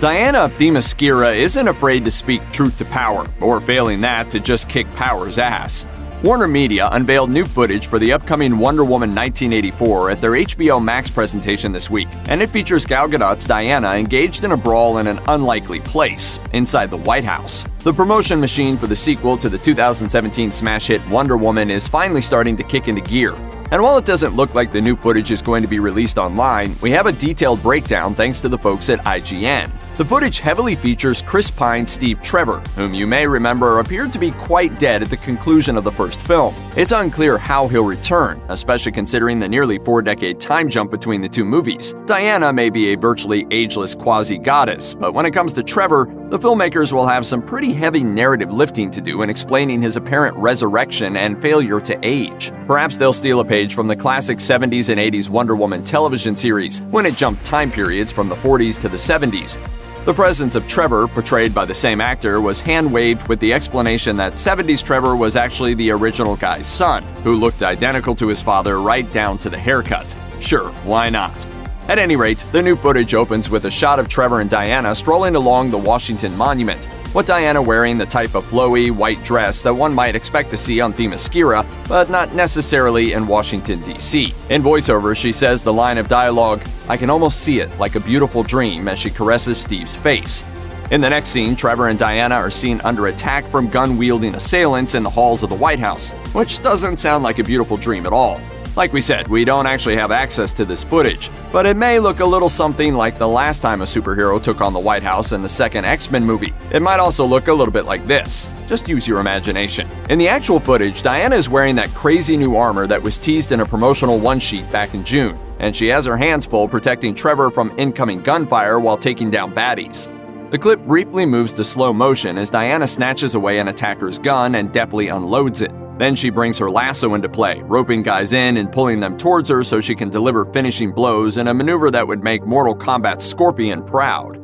Diana Themyscira isn't afraid to speak truth to power, or failing that, to just kick power's ass. Warner Media unveiled new footage for the upcoming Wonder Woman 1984 at their HBO Max presentation this week, and it features Gal Gadot's Diana engaged in a brawl in an unlikely place, inside the White House. The promotion machine for the sequel to the 2017 smash hit Wonder Woman is finally starting to kick into gear. And while it doesn't look like the new footage is going to be released online, we have a detailed breakdown thanks to the folks at IGN. The footage heavily features Chris Pine's Steve Trevor, whom you may remember appeared to be quite dead at the conclusion of the first film. It's unclear how he'll return, especially considering the nearly 4-decade time jump between the two movies. Diana may be a virtually ageless quasi-goddess, but when it comes to Trevor, the filmmakers will have some pretty heavy narrative lifting to do in explaining his apparent resurrection and failure to age. Perhaps they'll steal a page from the classic 70s and 80s Wonder Woman television series, when it jumped time periods from the 40s to the 70s. The presence of Trevor, portrayed by the same actor, was hand-waved with the explanation that 70s Trevor was actually the original guy's son, who looked identical to his father right down to the haircut. Sure, why not? At any rate, the new footage opens with a shot of Trevor and Diana strolling along the Washington Monument, with Diana wearing the type of flowy, white dress that one might expect to see on Themyscira, but not necessarily in Washington, D.C. In voiceover, she says the line of dialogue, "I can almost see it like a beautiful dream," as she caresses Steve's face. In the next scene, Trevor and Diana are seen under attack from gun-wielding assailants in the halls of the White House, which doesn't sound like a beautiful dream at all. Like we said, we don't actually have access to this footage, but it may look a little something like the last time a superhero took on the White House in the second X-Men movie. It might also look a little bit like this. Just use your imagination. In the actual footage, Diana is wearing that crazy new armor that was teased in a promotional one-sheet back in June, and she has her hands full protecting Trevor from incoming gunfire while taking down baddies. The clip briefly moves to slow motion as Diana snatches away an attacker's gun and deftly unloads it. Then she brings her lasso into play, roping guys in and pulling them towards her so she can deliver finishing blows in a maneuver that would make Mortal Kombat's Scorpion proud.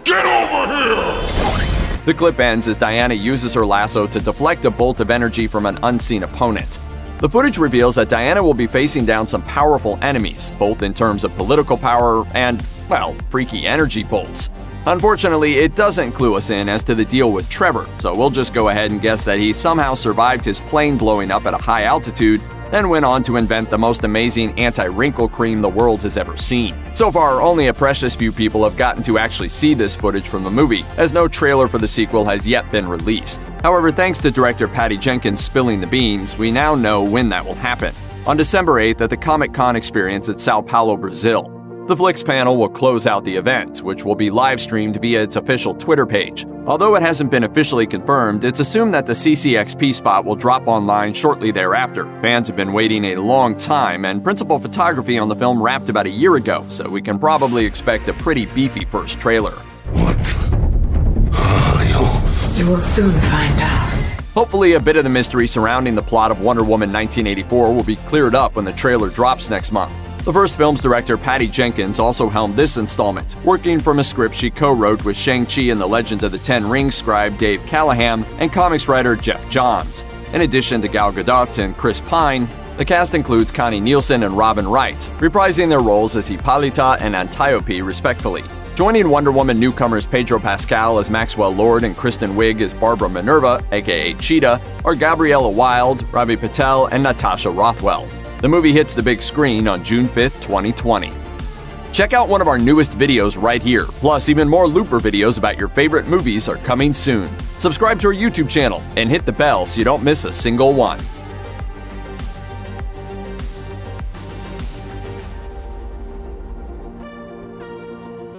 Get over here! The clip ends as Diana uses her lasso to deflect a bolt of energy from an unseen opponent. The footage reveals that Diana will be facing down some powerful enemies, both in terms of political power and, well, freaky energy bolts. Unfortunately, it doesn't clue us in as to the deal with Trevor, so we'll just go ahead and guess that he somehow survived his plane blowing up at a high altitude, then went on to invent the most amazing anti-wrinkle cream the world has ever seen. So far, only a precious few people have gotten to actually see this footage from the movie, as no trailer for the sequel has yet been released. However, thanks to director Patty Jenkins spilling the beans, we now know when that will happen. On December 8th at the Comic-Con experience at Sao Paulo, Brazil. The Flicks panel will close out the event, which will be live-streamed via its official Twitter page. Although it hasn't been officially confirmed, it's assumed that the CCXP spot will drop online shortly thereafter. Fans have been waiting a long time, and principal photography on the film wrapped about a year ago, so we can probably expect a pretty beefy first trailer. What are you? You will soon find out. Hopefully, a bit of the mystery surrounding the plot of Wonder Woman 1984 will be cleared up when the trailer drops next month. The first film's director, Patty Jenkins, also helmed this installment, working from a script she co-wrote with Shang-Chi and the Legend of the Ten Rings scribe Dave Callahan and comics writer Jeff Johns. In addition to Gal Gadot and Chris Pine, the cast includes Connie Nielsen and Robin Wright, reprising their roles as Hippolyta and Antiope, respectively. Joining Wonder Woman newcomers Pedro Pascal as Maxwell Lord and Kristen Wiig as Barbara Minerva, aka Cheetah, are Gabriella Wilde, Ravi Patel, and Natasha Rothwell. The movie hits the big screen on June 5th, 2020. Check out one of our newest videos right here. Plus, even more Looper videos about your favorite movies are coming soon. Subscribe to our YouTube channel and hit the bell so you don't miss a single one.